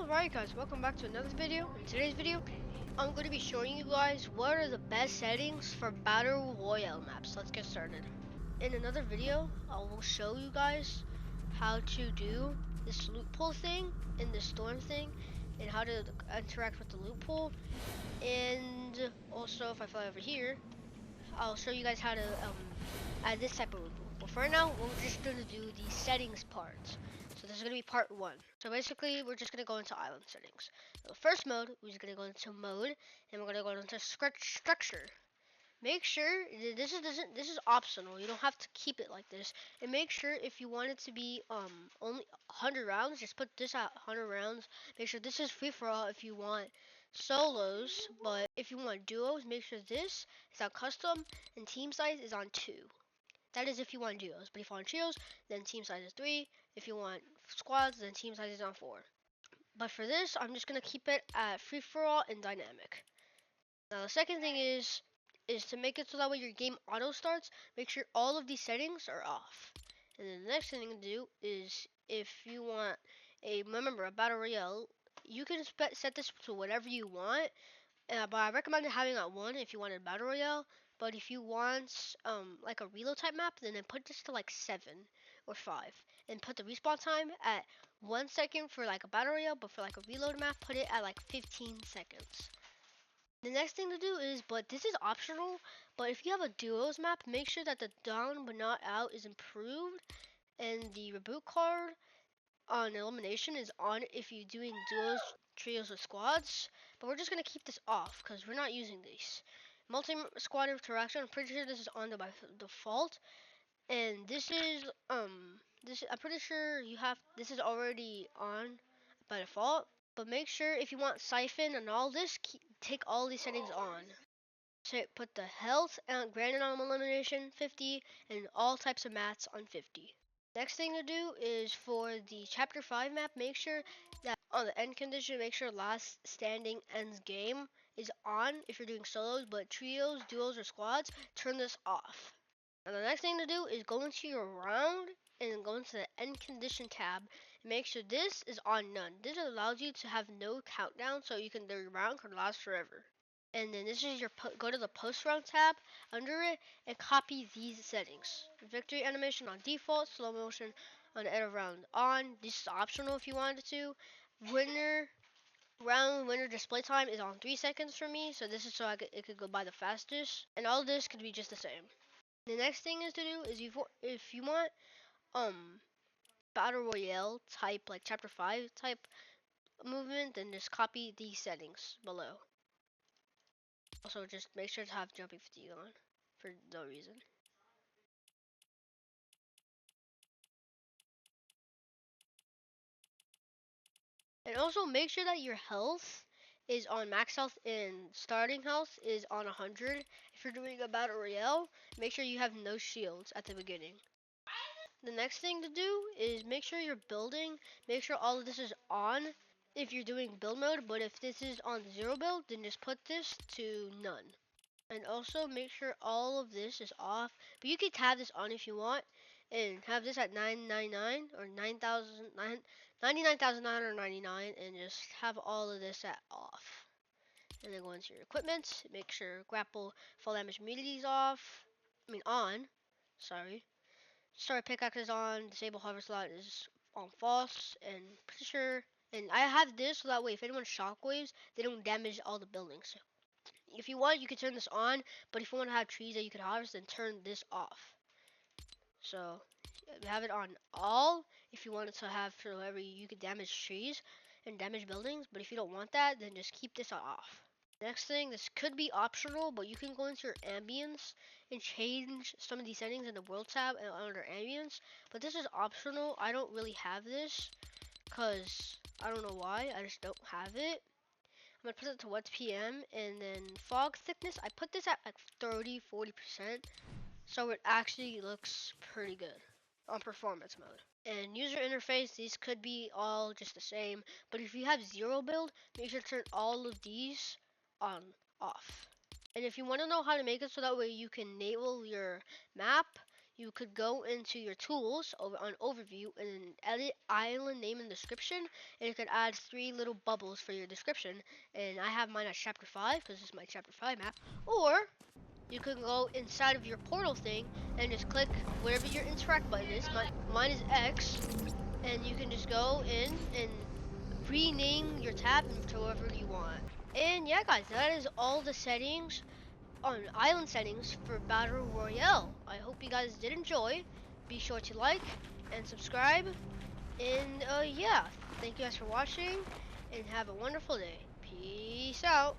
Alright guys, welcome back to another video. In today's video, I'm going to be showing you guys what are the best settings for Battle Royale maps. Let's get started. In another video, I will show you guys how to do this loot pool thing and the storm thing and how to interact with the loot pool. And also, if I fly over here, I'll show you guys how to add this type of loot pool. But for now, we're just going to do the settings part. So this is going to be part 1. So basically, we're just going to go into island settings. The first mode, we're just going to go into mode, and we're going to go into structure. Make sure this is optional. You don't have to keep it like this. And make sure if you want it to be only 100 rounds, just put this at 100 rounds. Make sure this is free for all if you want solos, but if you want duos, make sure this is on custom and team size is on 2. That is if you want duos, but if you want trios, then team size is 3. If you want squads, then team size is on 4. But for this, I'm just gonna keep it at free for all and dynamic. Now the second thing is to make it so that way your game auto starts. Make sure all of these settings are off. And then the next thing to do is if you want remember a battle royale, you can set this to whatever you want. But I recommend having at 1 if you want a battle royale. But if you want like a reload type map, then put this to like 7 or 5, and put the respawn time at 1 second for like a battle royale. But for like a reload map, put it at like 15 seconds. The next thing to do is, but this is optional, but if you have a duos map, make sure that the down but not out is improved, and the reboot card on elimination is on if you're doing duos, trios, or squads. But we're just gonna keep this off because we're not using these. Multi-squad interaction, I'm pretty sure this is on by default, and this is I'm pretty sure this is already on by default. But make sure if you want siphon and all this, take all these settings on. So put the health and granted on elimination 50 and all types of mats on 50. Next thing to do is for the chapter 5 map, make sure that on the end condition, make sure last standing ends game is on if you're doing solos, but trios, duos, or squads, turn this off. And the next thing to do is go into your round and then go into the end condition tab and make sure this is on none. This allows you to have no countdown, so your round can last forever. And then this is go to the post round tab under it and copy these settings. Victory animation on default, slow motion on the end of round on. This is optional if you wanted to. Winner display time is on 3 seconds for me, so this is so it could go by the fastest. And all this could be just the same. The next thing is to do is if you want battle royale type, like chapter 5 type movement, then just copy these settings below. Also, just make sure to have jumping fatigue on for no reason. And also make sure that your health is on max health and starting health is on 100. If you're doing a battle royale, make sure you have no shields at the beginning. The next thing to do is make sure you're building. Make sure all of this is on if you're doing build mode, but if this is on 0 build, then just put this to none. And also make sure all of this is off, but you can have this on if you want and have this at 999 or 99,999 and just have all of this at off. And then go into your equipment, make sure grapple fall damage immunity is on. Sorry. Start pickaxe is on, disable hover slot is on false, and pretty sure. And I have this so that way if anyone shockwaves, they don't damage all the buildings. If you want, you can turn this on, but if you want to have trees that you can harvest, then turn this off. So have it on all if you want it to have for wherever you can damage trees and damage buildings, but if you don't want that, then just keep this off. Next thing, this could be optional, but you can go into your ambience and change some of these settings in the world tab and under ambience, but this is optional. I don't really have this because I don't know why, I just don't have it. I'm gonna put it to 1 p.m. and then fog thickness, I put this at like 30-40%, so it actually looks pretty good on performance mode. And user interface, these could be all just the same, but if you have 0 build, make sure to turn all of these on off. And if you want to know how to make it so that way you can enable your map, you could go into your tools over on overview and then edit island name and description, and you could add 3 little bubbles for your description. And I have mine at chapter 5 because this is my chapter 5 map. Or you can go inside of your portal thing and just click wherever your interact button is. Mine is X, and you can just go in and rename your tab to whatever you want. And yeah, guys, that is all the settings on island settings for Battle Royale. I hope you guys did enjoy. Be sure to like and subscribe. And yeah, thank you guys for watching and have a wonderful day. Peace out.